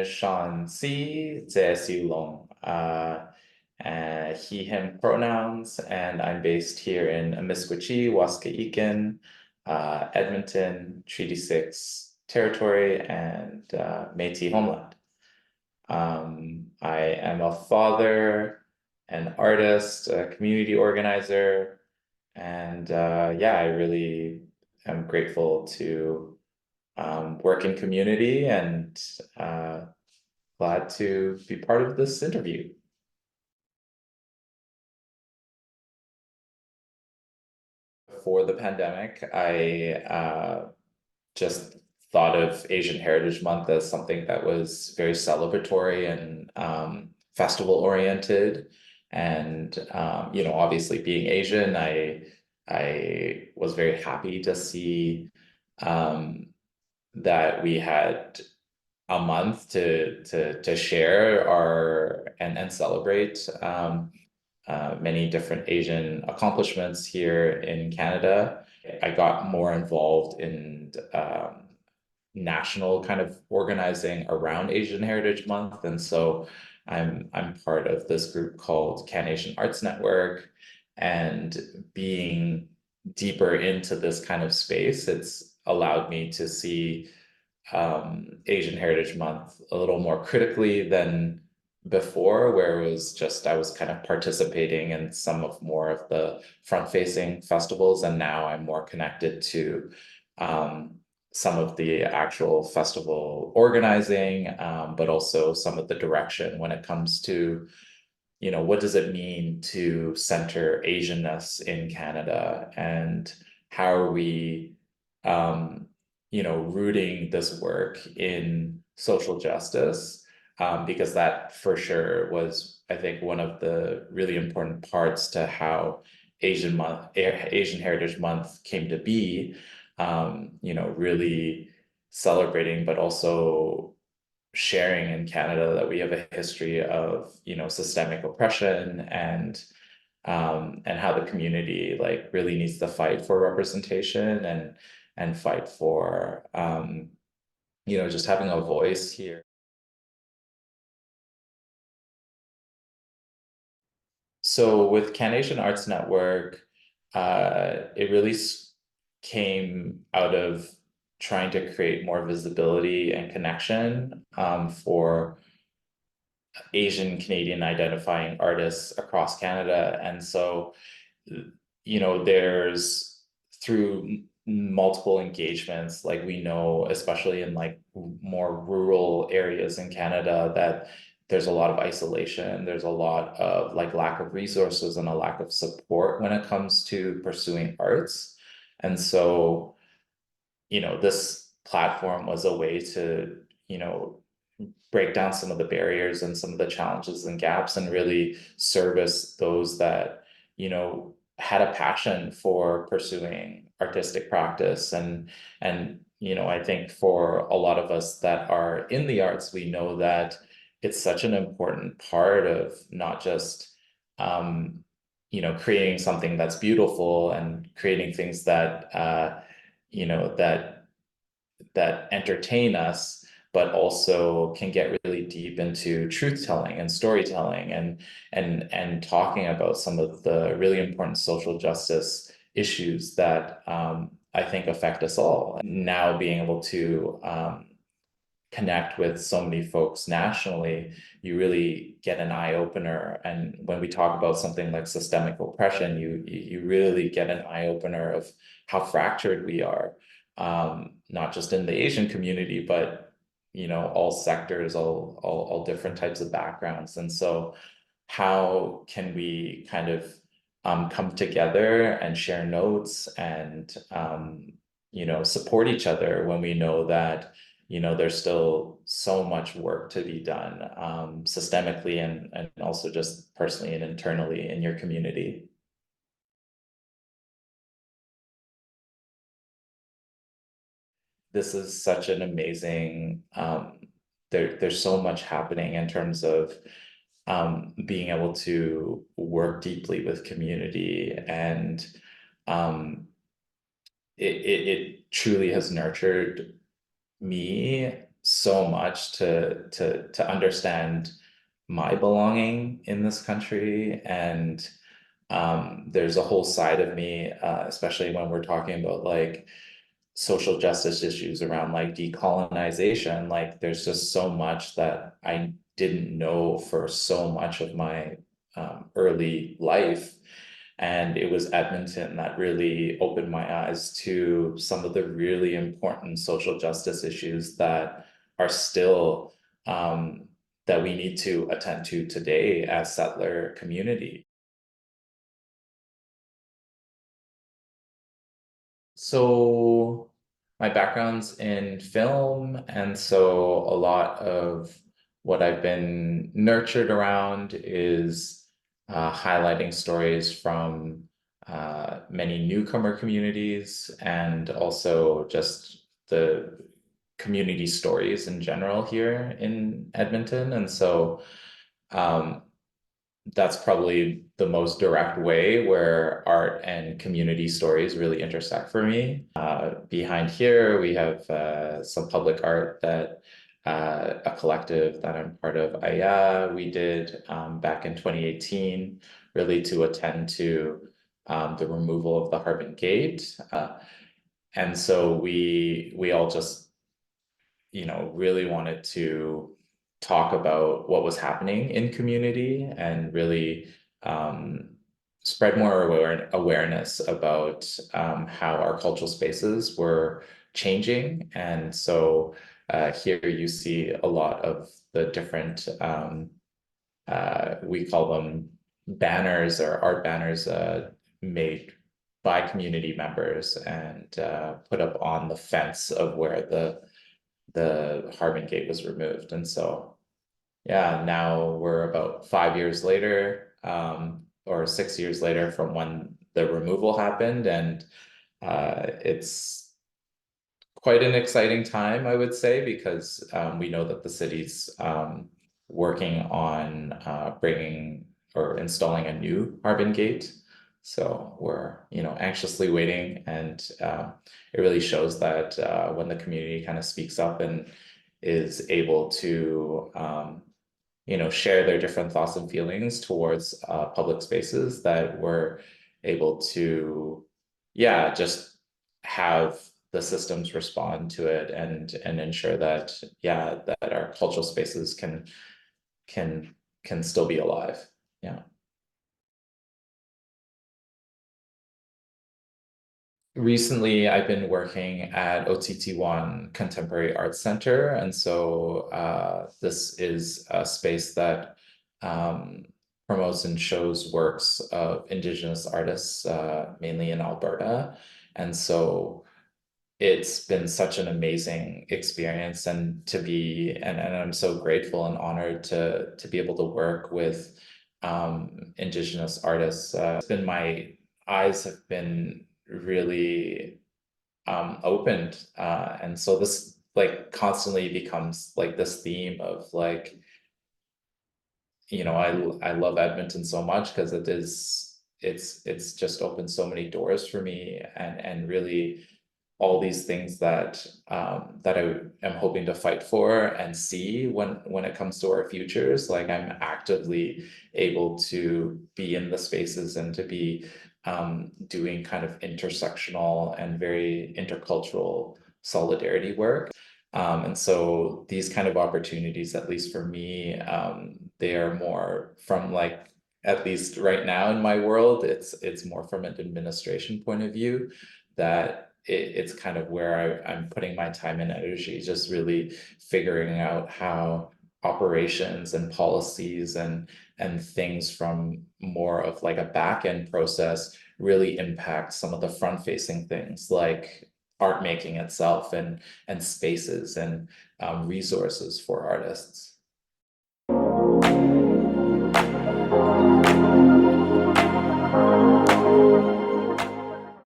is Shawn Tse, he, him pronouns, and I'm based here in amiskwacîwâskahikan, Edmonton, Treaty 6 Territory, and Métis Homeland. I am a father, an artist, a community organizer, and yeah, I really am grateful to work in community and glad to be part of this interview. Before the pandemic, I just thought of Asian Heritage Month as something that was very celebratory and festival oriented. And you know, obviously being Asian, I was very happy to see that we had a month to share our and celebrate many different Asian accomplishments here in Canada. I got more involved in national kind of organizing around Asian Heritage Month, and so I'm part of this group called CanAsian Arts Network, and being deeper into this kind of space, it's allowed me to see Asian Heritage Month a little more critically than before, where it was just I was kind of participating in some of more of the front-facing festivals, and now I'm more connected to some of the actual festival organizing, but also some of the direction when it comes to, you know, what does it mean to center Asianness in Canada, and how are we you know, rooting this work in social justice, because that for sure was, I think, one of the really important parts to how Asian Heritage Month came to be, you know, really celebrating, but also sharing in Canada that we have a history of, you know, systemic oppression, and how the community like really needs to fight for representation and fight for you know, just having a voice here. So with CanAsian Arts Network, it really came out of trying to create more visibility and connection for Asian Canadian identifying artists across Canada. And so, you know, there's through multiple engagements, like we know, especially in like more rural areas in Canada, that there's a lot of isolation, there's a lot of like lack of resources and a lack of support when it comes to pursuing arts. And so, you know, this platform was a way to, you know, break down some of the barriers and some of the challenges and gaps, and really service those that, you know, had a passion for pursuing artistic practice. And you know, I think for a lot of us that are in the arts, we know that it's such an important part of not just you know, creating something that's beautiful and creating things that you know, that entertain us, but also can get really deep into truth telling and storytelling, and talking about some of the really important social justice issues that I think affect us all. Now being able to connect with so many folks nationally, you really get an eye opener. And when we talk about something like systemic oppression, you really get an eye opener of how fractured we are, not just in the Asian community, but, you know, all sectors, all different types of backgrounds. And so how can we kind of come together and share notes and you know, support each other when we know that, you know, there's still so much work to be done systemically and also just personally and internally in your community. This is such an amazing, there's so much happening in terms of being able to work deeply with community, and it truly has nurtured me so much to understand my belonging in this country. And there's a whole side of me, especially when we're talking about like social justice issues around like decolonization. Like there's just so much that I didn't know for so much of my early life. And it was Edmonton that really opened my eyes to some of the really important social justice issues that are still that we need to attend to today as settler community. So my background's in film, and so a lot of what I've been nurtured around is highlighting stories from many newcomer communities and also just the community stories in general here in Edmonton. And so um, that's probably the most direct way where art and community stories really intersect for me. Behind here, we have some public art that a collective that I'm part of, Aya, we did back in 2018, really to attend to the removal of the Harbin Gate. And so we all just really wanted to talk about what was happening in community and really spread more awareness about how our cultural spaces were changing. And so here you see a lot of the different, we call them banners or art banners made by community members and put up on the fence of where the Harbin Gate was removed. And so, yeah, now we're about 5 years later, or 6 years later from when the removal happened. And it's quite an exciting time, I would say, because we know that the city's working on bringing or installing a new Harbin Gate. So we're, anxiously waiting, and it really shows that when the community kind of speaks up and is able to, share their different thoughts and feelings towards public spaces, that we're able to, yeah, just have the systems respond to it and ensure that, yeah, that our cultural spaces can can still be alive. Yeah. Recently, I've been working at OTT1 Contemporary Arts Center, and so this is a space that promotes and shows works of Indigenous artists, mainly in Alberta. And so it's been such an amazing experience, and and I'm so grateful and honored to be able to work with Indigenous artists. It's been my eyes have been really opened, and so this like constantly becomes like this theme of like, I love Edmonton so much because it's just opened so many doors for me, and really all these things that that I am hoping to fight for and see when it comes to our futures. Like I'm actively able to be in the spaces and to be doing kind of intersectional and very intercultural solidarity work. And so these kind of opportunities, at least for me, they are more from like, at least right now in my world, it's more from an administration point of view, that it's kind of where I'm putting my time and energy, just really figuring out how operations and policies and things from more of like a back end process really impact some of the front facing things like art making itself and spaces and resources for artists.